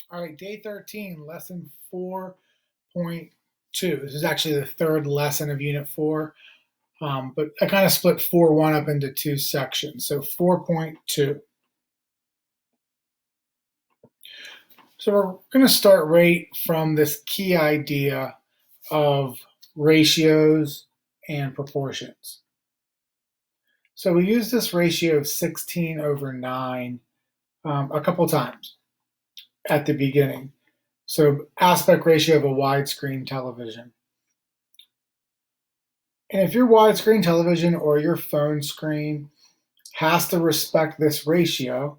All right, day 13, lesson 4.2. This is actually the third lesson of Unit 4, but I kind of split 4.1 up into two sections. So 4.2. So we're going to start right from this key idea of ratios and proportions. So we use this ratio of 16 over 9 a couple times at the beginning. So aspect ratio of a widescreen television. And if your widescreen television or your phone screen has to respect this ratio,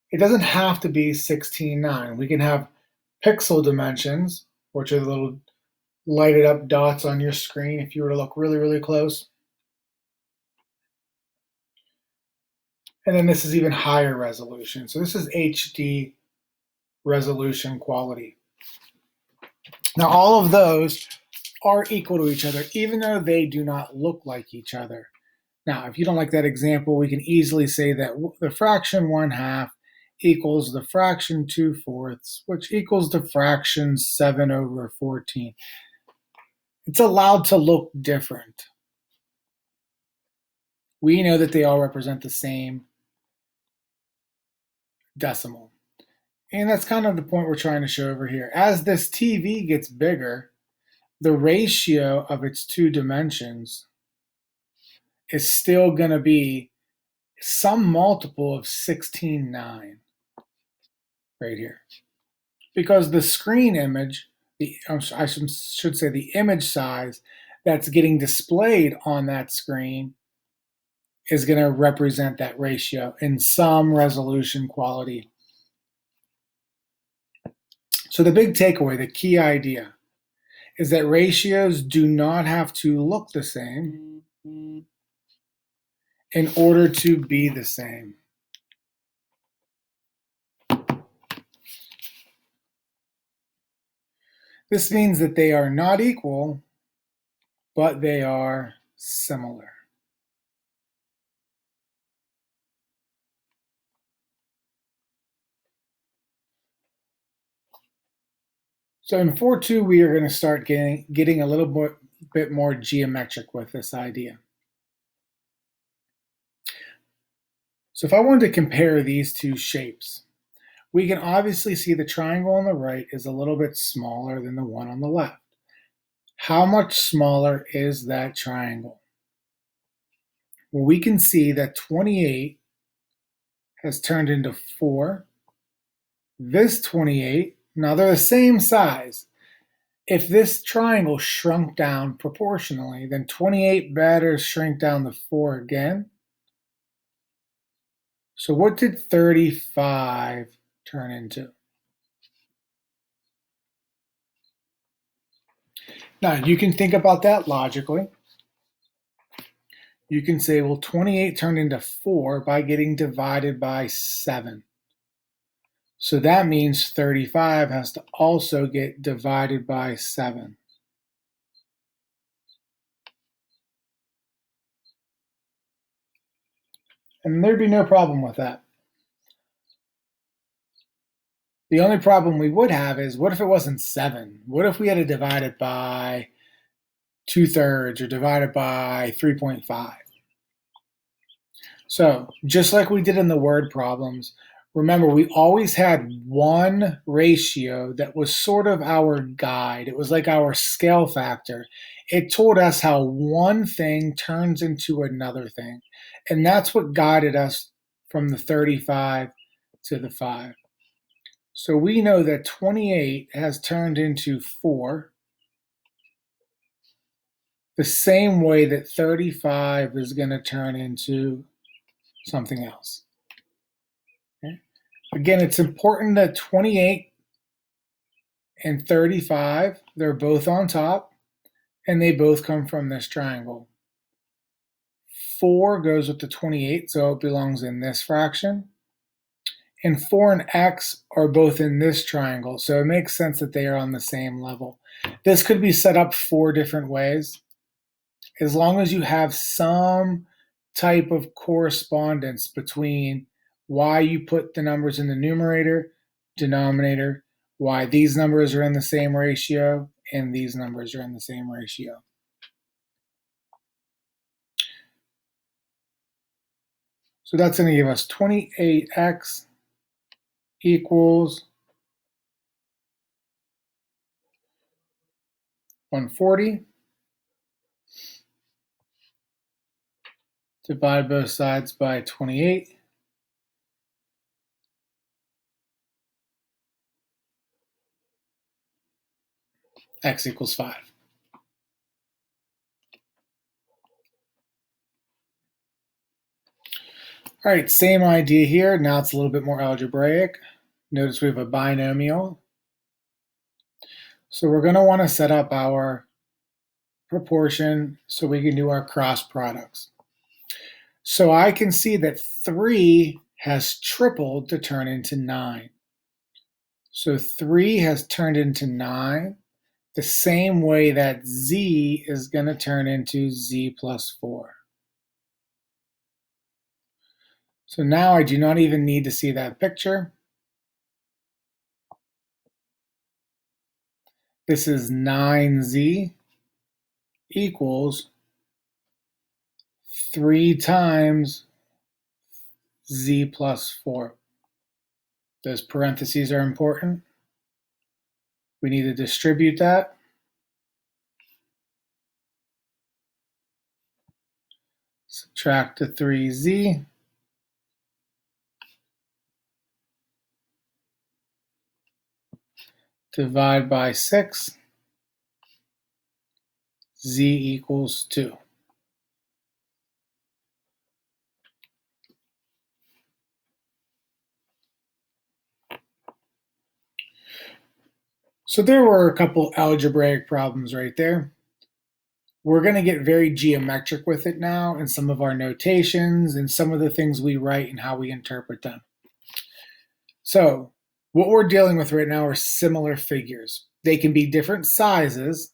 it doesn't have to be 16:9. We can have pixel dimensions, which are the little lighted up dots on your screen if you were to look really, really close. And then this is even higher resolution. So this is HD resolution quality. Now all of those are equal to each other, even though they do not look like each other. Now, if you don't like that example, we can easily say that the fraction 1/2 equals the fraction 2/4, which equals the fraction 7 over 14. It's allowed to look different. We know that they all represent the same decimal. And that's kind of the point we're trying to show over here. As this TV gets bigger, the ratio of its two dimensions is still going to be some multiple of 16:9 right here. Because the screen image, I should say the image size that's getting displayed on that screen is going to represent that ratio in some resolution quality. So the big takeaway, the key idea, is that ratios do not have to look the same in order to be the same. This means that they are not equal, but they are similar. So in 4.2, we are going to start getting a little bit more geometric with this idea. So if I wanted to compare these two shapes, we can obviously see the triangle on the right is a little bit smaller than the one on the left. How much smaller is that triangle? Well, we can see that 28 has turned into 4. This 28, now they're the same size. If this triangle shrunk down proportionally, then 28 better shrink down to 4 again. So what did 35 turn into? Now you can think about that logically. You can say, well, 28 turned into 4 by getting divided by 7. So that means 35 has to also get divided by 7. And there'd be no problem with that. The only problem we would have is, what if it wasn't 7? What if we had to divide it by 2/3 or divide it by 3.5? So just like we did in the word problems, remember we always had one ratio that was sort of our guide. It was like our scale factor. It told us how one thing turns into another thing. And that's what guided us from the 35 to the 5. So we know that 28 has turned into 4, the same way that 35 is going to turn into something else. Okay? Again, it's important that 28 and 35, they're both on top, and they both come from this triangle. 4 goes with the 28, so it belongs in this fraction. And 4 and x are both in this triangle, so it makes sense that they are on the same level. This could be set up 4 different ways. As long as you have some type of correspondence between why you put the numbers in the numerator denominator, why these numbers are in the same ratio and these numbers are in the same ratio. So that's going to give us 28x equals 140. Divide both sides by 28. X equals 5. All right, same idea here. Now it's a little bit more algebraic. Notice we have a binomial. So we're going to want to set up our proportion so we can do our cross products. So I can see that 3 has tripled to turn into 9. So 3 has turned into 9 the same way that z is going to turn into z plus 4. So now I do not even need to see that picture. This is 9z equals 3 times z plus 4. Those parentheses are important. We need to distribute that. Subtract the 3z. Divide by 6. Z equals 2. So there were a couple algebraic problems right there. We're going to get very geometric with it now in some of our notations and some of the things we write and how we interpret them. So what we're dealing with right now are similar figures. They can be different sizes,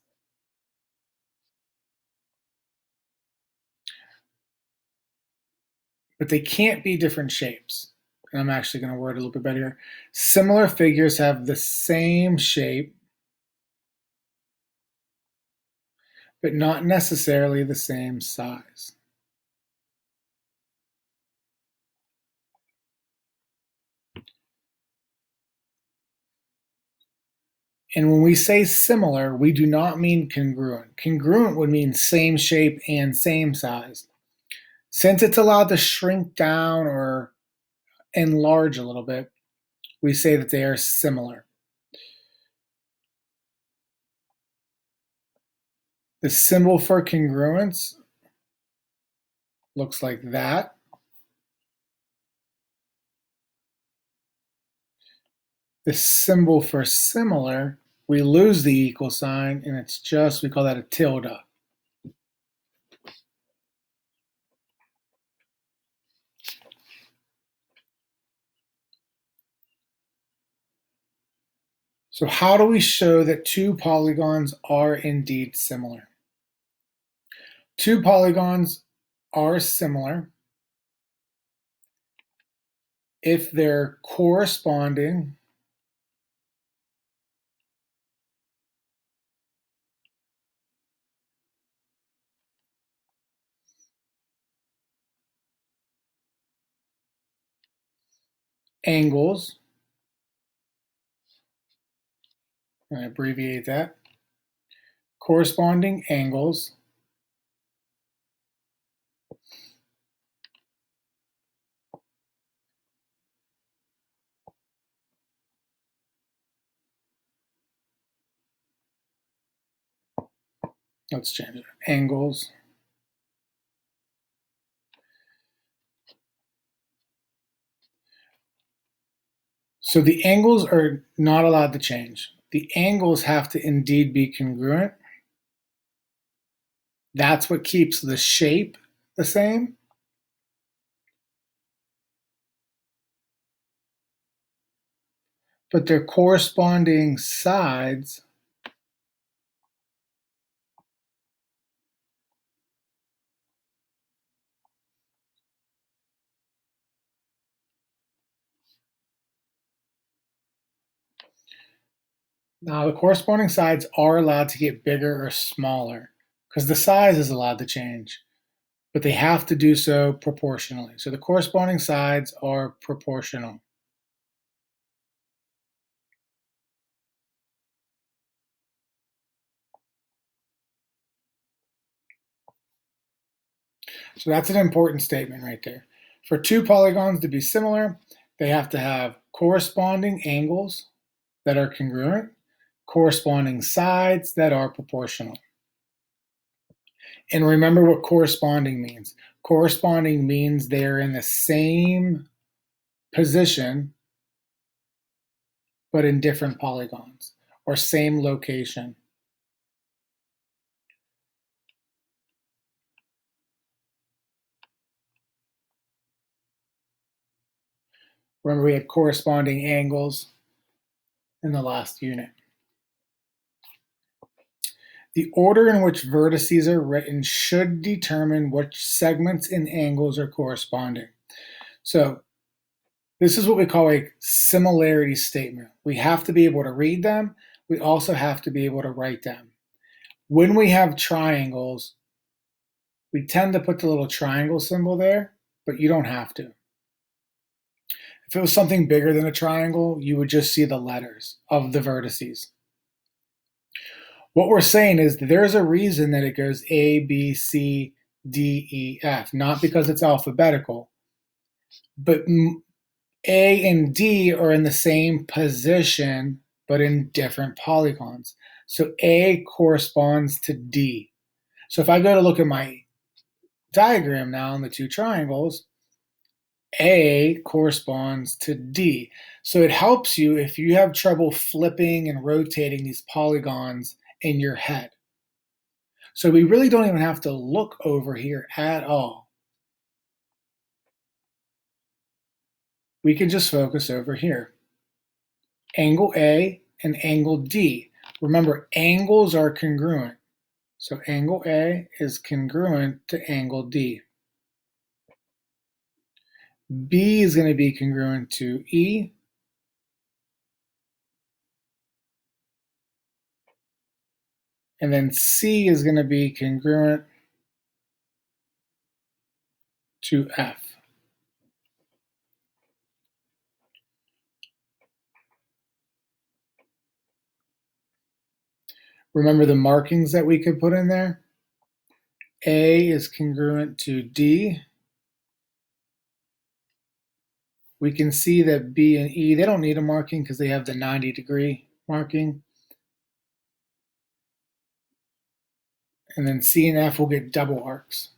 but they can't be different shapes. And I'm actually going to word it a little bit better here. Similar figures have the same shape, but not necessarily the same size. And when we say similar, we do not mean congruent. Congruent would mean same shape and same size. Since it's allowed to shrink down or enlarge a little bit, we say that they are similar. The symbol for congruence looks like that. The symbol for similar, we lose the equal sign, and it's just, we call that a tilde. So how do we show that two polygons are indeed similar? Two polygons are similar if their corresponding angles, I abbreviate that, corresponding angles let's change it, angles so the angles are not allowed to change. The angles have to indeed be congruent. That's what keeps the shape the same. But their corresponding sides Now, the corresponding sides are allowed to get bigger or smaller because the size is allowed to change, but they have to do so proportionally. So the corresponding sides are proportional. So that's an important statement right there. For two polygons to be similar, they have to have corresponding angles that are congruent, corresponding sides that are proportional. And remember what corresponding means. Corresponding means they're in the same position, but in different polygons, or same location. Remember, we had corresponding angles in the last unit. The order in which vertices are written should determine which segments and angles are corresponding. So this is what we call a similarity statement. We have to be able to read them. We also have to be able to write them. When we have triangles, we tend to put the little triangle symbol there, but you don't have to. If it was something bigger than a triangle, you would just see the letters of the vertices. What we're saying is that there's a reason that it goes A, B, C, D, E, F, not because it's alphabetical, but A and D are in the same position, but in different polygons. So A corresponds to D. So if I go to look at my diagram now in the two triangles, A corresponds to D. So it helps you if you have trouble flipping and rotating these polygons in your head. So we really don't even have to look over here at all. We can just focus over here. Angle A and angle D. Remember, angles are congruent. So angle A is congruent to angle D. B is going to be congruent to E. And then C is going to be congruent to F. Remember the markings that we could put in there? A is congruent to D. We can see that B and E, they don't need a marking because they have the 90-degree marking. And then C and F will get double arcs.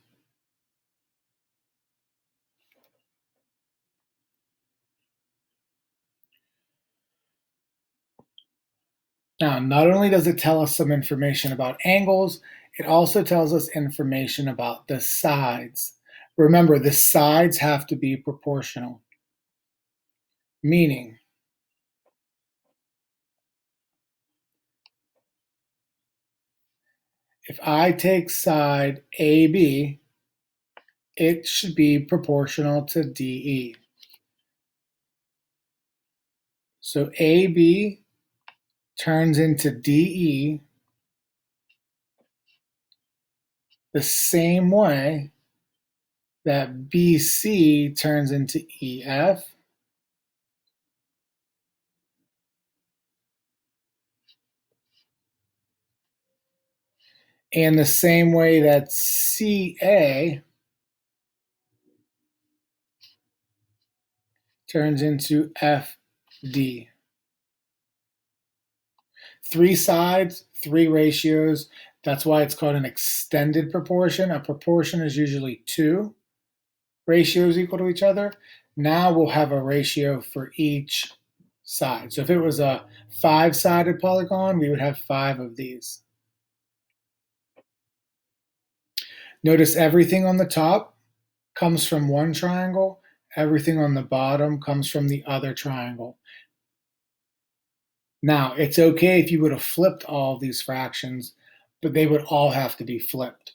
Now, not only does it tell us some information about angles, it also tells us information about the sides. Remember, the sides have to be proportional, meaning if I take side AB, it should be proportional to DE. So AB turns into DE the same way that BC turns into EF, and the same way that CA turns into FD. Three sides, three ratios. That's why it's called an extended proportion. A proportion is usually two ratios equal to each other. Now we'll have a ratio for each side. So if it was a five-sided polygon, we would have five of these. Notice everything on the top comes from one triangle. Everything on the bottom comes from the other triangle. Now, it's okay if you would have flipped all of these fractions, but they would all have to be flipped.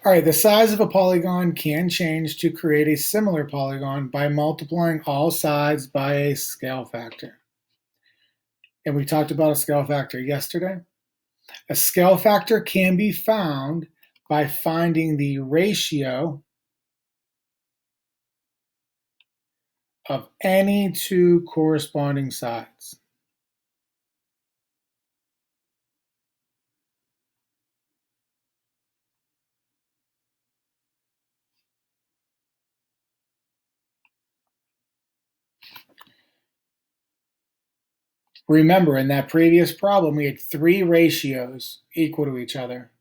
All right, the size of a polygon can change to create a similar polygon by multiplying all sides by a scale factor. And we talked about a scale factor yesterday. A scale factor can be found by finding the ratio of any two corresponding sides. Remember, in that previous problem, we had three ratios equal to each other,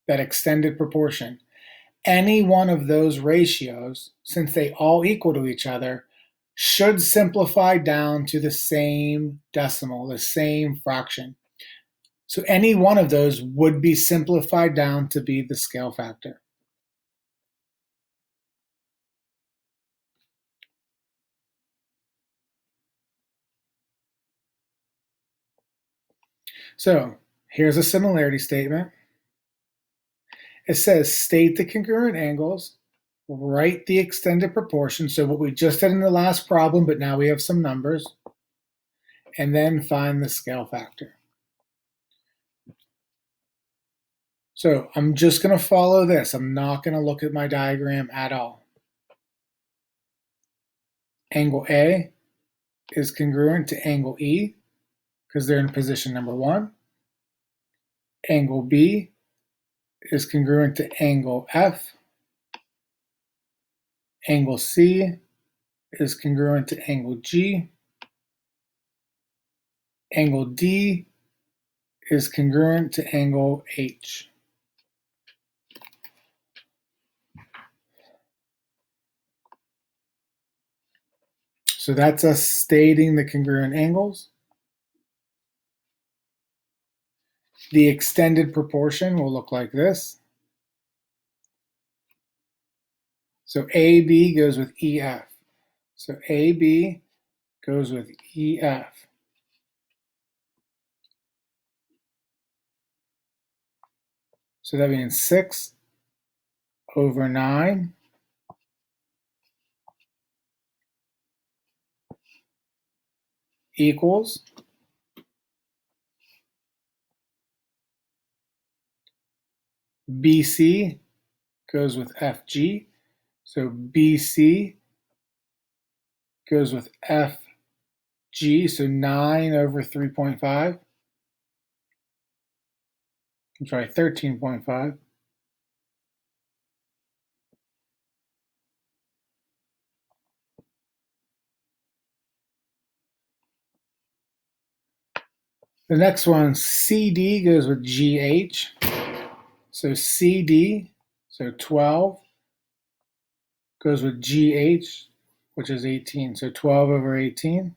that extended proportion. Any one of those ratios, since they all equal to each other, should simplify down to the same decimal, the same fraction. So any one of those would be simplified down to be the scale factor. So here's a similarity statement. It says state the congruent angles, write the extended proportion, so what we just did in the last problem, but now we have some numbers, and then find the scale factor. So I'm just going to follow this. I'm not going to look at my diagram at all. Angle A is congruent to angle E because they're in position number 1. Angle B is congruent to angle F. Angle C is congruent to angle G. Angle D is congruent to angle H. So that's us stating the congruent angles. The extended proportion will look like this. So AB goes with EF. So AB goes with EF. So that means 6 over 9 equals BC goes with FG. So BC goes with FG. So 9 over 3.5. I'm sorry, 13.5. The next one, CD goes with GH. So CD, so 12, goes with GH, which is 18. So 12 over 18.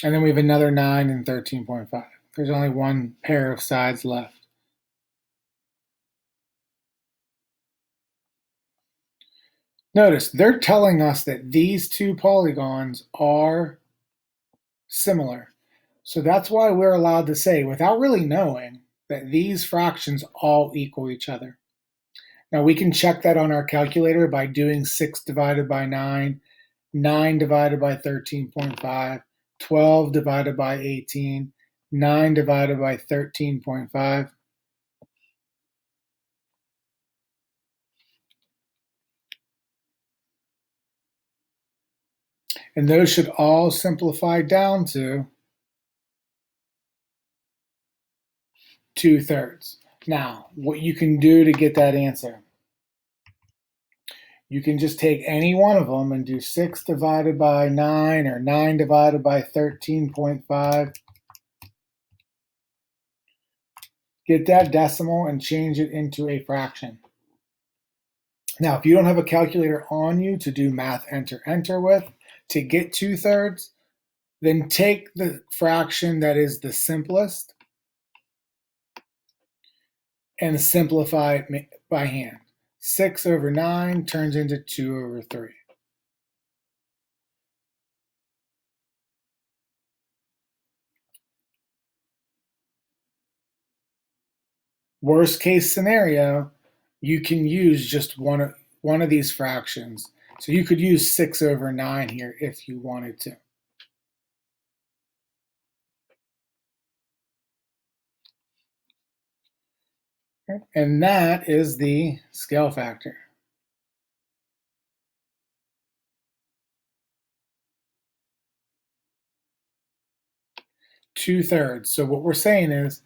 And then we have another 9 and 13.5. There's only one pair of sides left. Notice they're telling us that these two polygons are similar. So that's why we're allowed to say, without really knowing, that these fractions all equal each other. Now we can check that on our calculator by doing 6 divided by 9, 9 divided by 13.5, 12 divided by 18, 9 divided by 13.5. And those should all simplify down to 2/3. Now, what you can do to get that answer, you can just take any one of them and do 6 divided by 9 or 9 divided by 13.5. Get that decimal and change it into a fraction. Now, if you don't have a calculator on you to do math enter with to get 2/3, then take the fraction that is the simplest and simplify it by hand. 6 over 9 turns into 2 over 3. Worst case scenario, you can use just one of these fractions. So you could use 6 over 9 here if you wanted to. And that is the scale factor. 2/3. So what we're saying is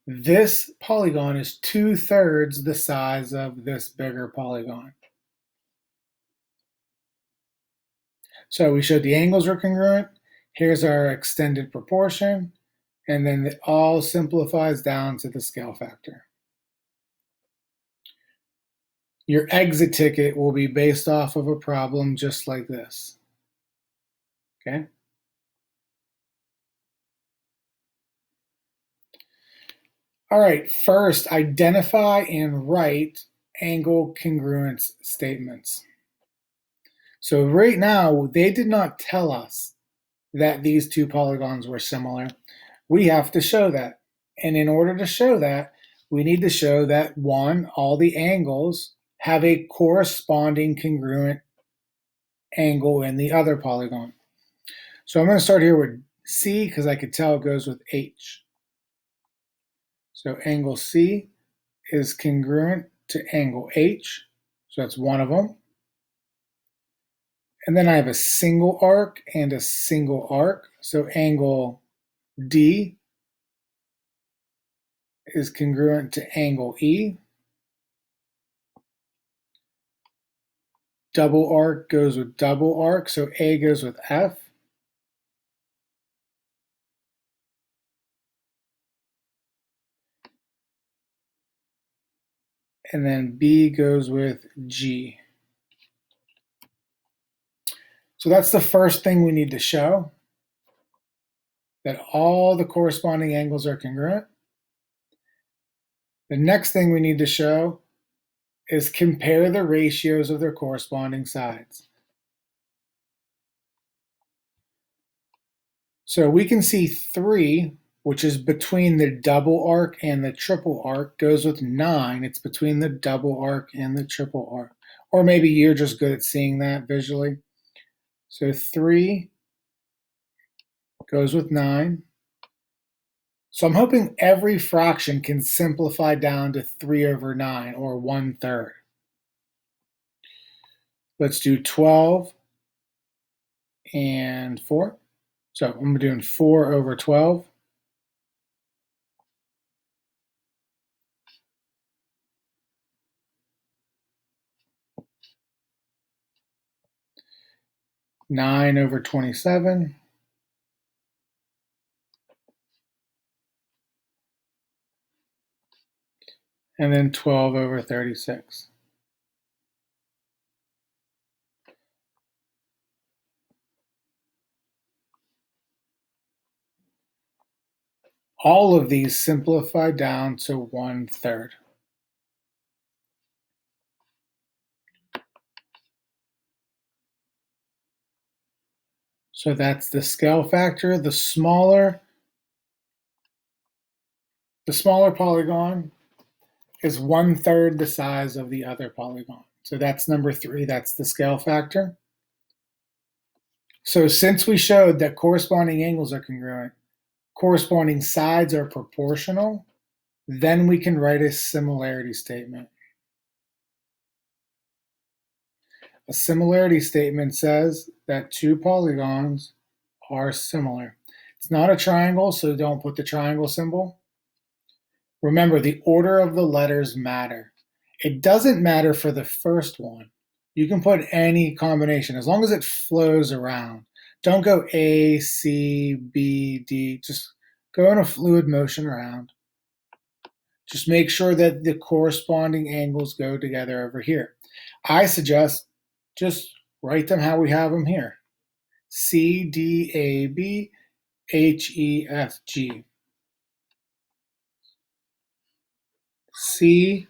this polygon is 2/3 the size of this bigger polygon. So we showed the angles are congruent. Here's our extended proportion. And then it all simplifies down to the scale factor. Your exit ticket will be based off of a problem just like this. Okay? All right, first, identify and write angle congruence statements. So right now, they did not tell us that these two polygons were similar. We have to show that. And in order to show that, we need to show that, one, all the angles have a corresponding congruent angle in the other polygon. So I'm going to start here with C because I could tell it goes with H. So angle C is congruent to angle H. So that's one of them. And then I have a single arc and a single arc. So angle D is congruent to angle E. Double arc goes with double arc. So A goes with F. And then B goes with G. So that's the first thing we need to show, that all the corresponding angles are congruent. The next thing we need to show is compare the ratios of their corresponding sides. So we can see 3, which is between the double arc and the triple arc, goes with 9. It's between the double arc and the triple arc. Or maybe you're just good at seeing that visually. So 3 goes with 9. So I'm hoping every fraction can simplify down to 3 over 9, or 1/3. Let's do 12 and 4. So I'm doing 4 over 12. Nine over 27. And then 12 over 36. All of these simplify down to 1/3. So that's the scale factor. The smaller polygon is 1/3 the size of the other polygon. So that's number 3. That's the scale factor. So since we showed that corresponding angles are congruent, corresponding sides are proportional, then we can write a similarity statement. A similarity statement says that two polygons are similar. It's not a triangle, so don't put the triangle symbol. Remember, the order of the letters matter. It doesn't matter for the first one. You can put any combination as long as it flows around. Don't go A, C, B, D. Just go in a fluid motion around. Just make sure that the corresponding angles go together over here. I suggest just write them how we have them here. C, D, A, B, H, E, F, G. C,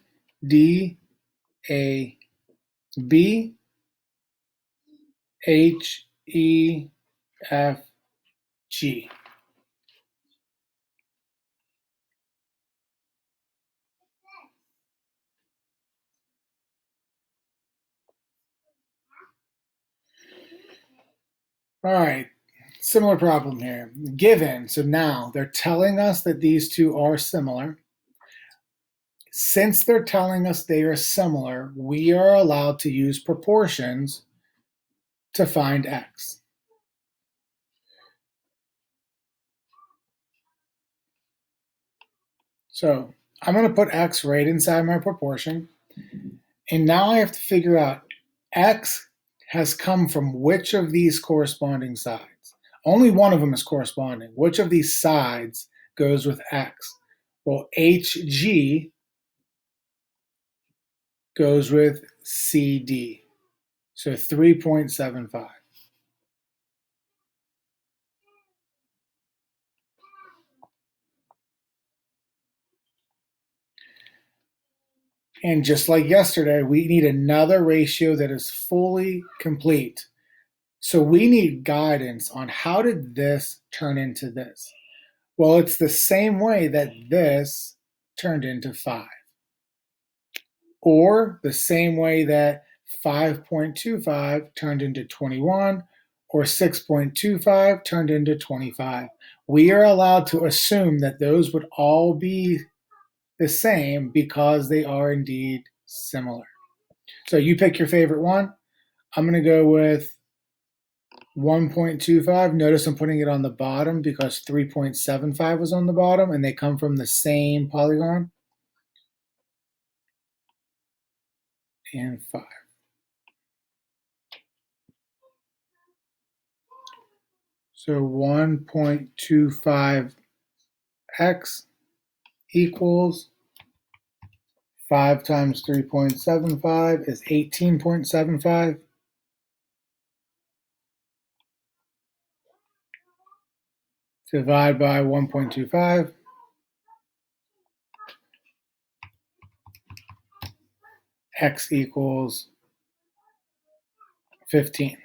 D, A, B, H, E, F, G. All right, similar problem here. Given, so now they're telling us that these two are similar. Since they're telling us they are similar, we are allowed to use proportions to find x. So I'm going to put x right inside my proportion. And now I have to figure out x has come from which of these corresponding sides. Only one of them is corresponding. Which of these sides goes with x? Well, HG goes with CD. So 3.75. And just like yesterday, we need another ratio that is fully complete. So we need guidance on how did this turn into this? Well, it's the same way that this turned into 5. Or the same way that 5.25 turned into 21, or 6.25 turned into 25. We are allowed to assume that those would all be the same because they are indeed similar. So you pick your favorite one. I'm going to go with 1.25. Notice I'm putting it on the bottom because 3.75 was on the bottom and they come from the same polygon. And 5. So 1.25x equals 5 times 3.75 is 18.75. Divide by 1.25. X equals 15.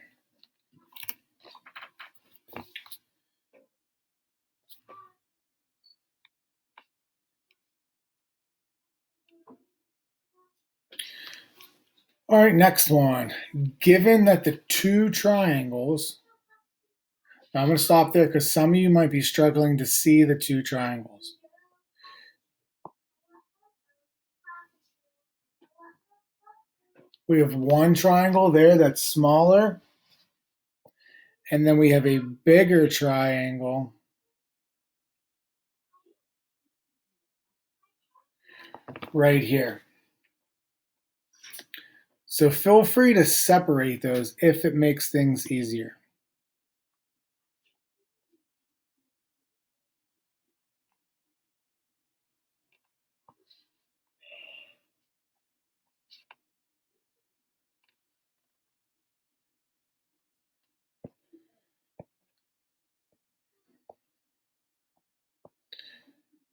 All right, next one. Given that the two triangles, now I'm going to stop there because some of you might be struggling to see the two triangles. We have one triangle there that's smaller, and then we have a bigger triangle right here. So feel free to separate those if it makes things easier.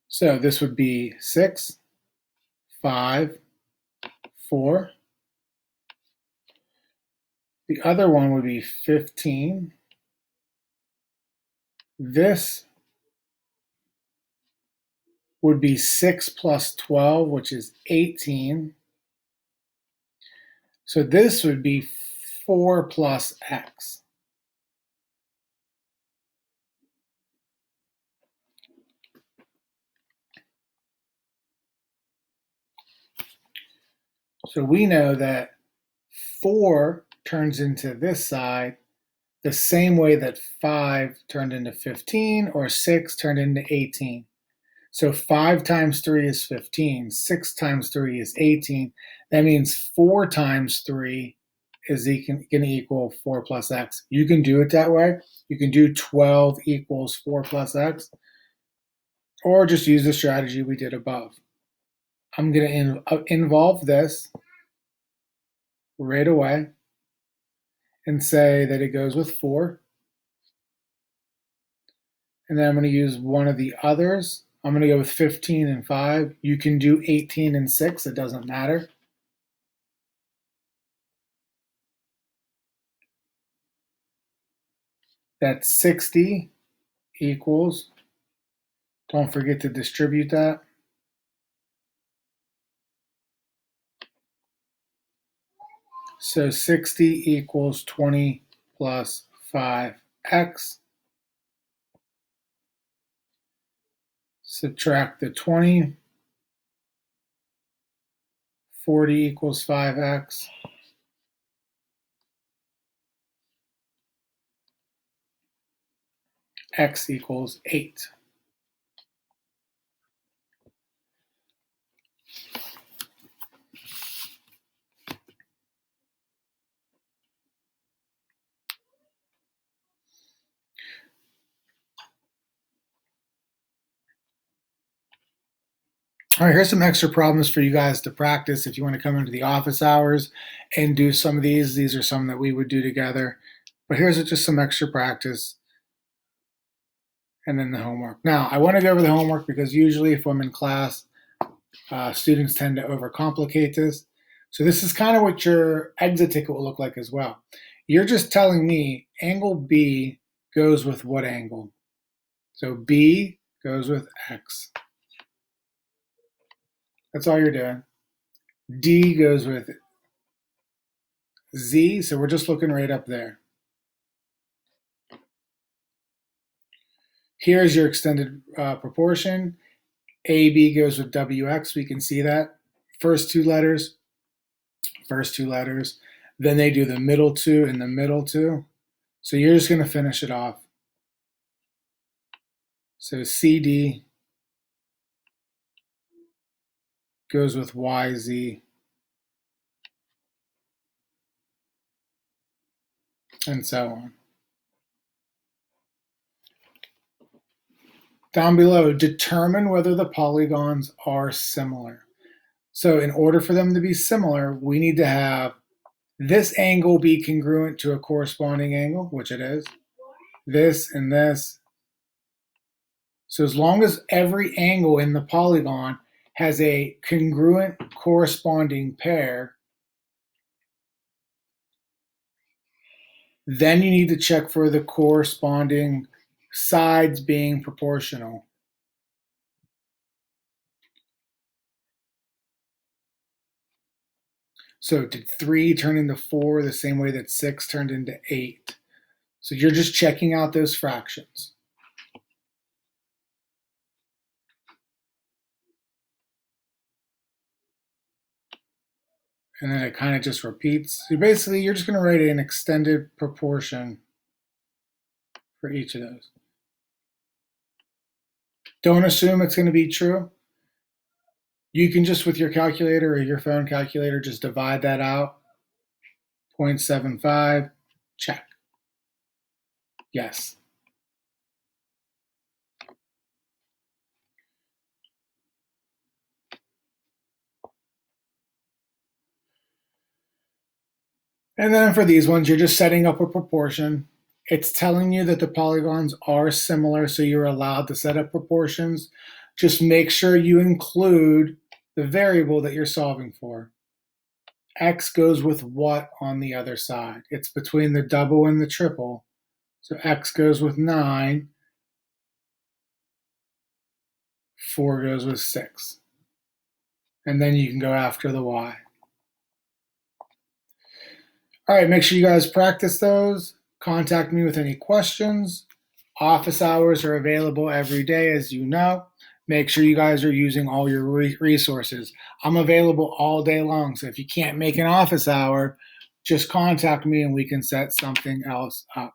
So this would be 6, 5, 4. The other one would be 15. This would be 6 plus 12, which is 18. So this would be 4 plus x. So we know that 4 turns into this side the same way that 5 turned into 15 or 6 turned into 18. So 5 times 3 is 15. 6 times 3 is 18. That means 4 times 3 is going to equal 4 plus x. You can do it that way. You can do 12 equals 4 plus x, or just use the strategy we did above. I'm going to involve this right away and say that it goes with 4. And then I'm going to use one of the others. I'm going to go with 15 and 5. You can do 18 and 6. It doesn't matter. that 60 equals, don't forget to distribute that, so 60 equals 20 plus 5x. Subtract the 20, 40 equals 5x. X equals 8. All right, here's some extra problems for you guys to practice if you want to come into the office hours and do some of these. These are some that we would do together. But here's just some extra practice and then the homework. Now, I want to go over the homework because usually if I'm in class, students tend to overcomplicate this. So this is kind of what your exit ticket will look like as well. You're just telling me angle B goes with what angle? So B goes with X. That's all you're doing. D goes with Z, so we're just looking right up there. Here's your extended proportion. AB goes with WX, we can see that. First two letters. Then they do the middle two and the middle two. So you're just going to finish it off. So CD goes with YZ. And so on. Down below, determine whether the polygons are similar. So in order for them to be similar, we need to have this angle be congruent to a corresponding angle, which it is. This and this. So as long as every angle in the polygon has a congruent corresponding pair, then you need to check for the corresponding sides being proportional. So did 3 turn into 4 the same way that 6 turned into 8? So you're just checking out those fractions. And then it kind of just repeats. So basically, you're just going to write an extended proportion for each of those. Don't assume it's going to be true. You can just, with your calculator or your phone calculator, just divide that out. 0.75, check. Yes. And then for these ones, you're just setting up a proportion. It's telling you that the polygons are similar, so you're allowed to set up proportions. Just make sure you include the variable that you're solving for. X goes with what on the other side? It's between the double and the triple. So X goes with 9. 4 goes with 6. And then you can go after the Y. All right, make sure you guys practice those. Contact me with any questions. Office hours are available every day, as you know. Make sure you guys are using all your resources. I'm available all day long, so if you can't make an office hour, just contact me and we can set something else up.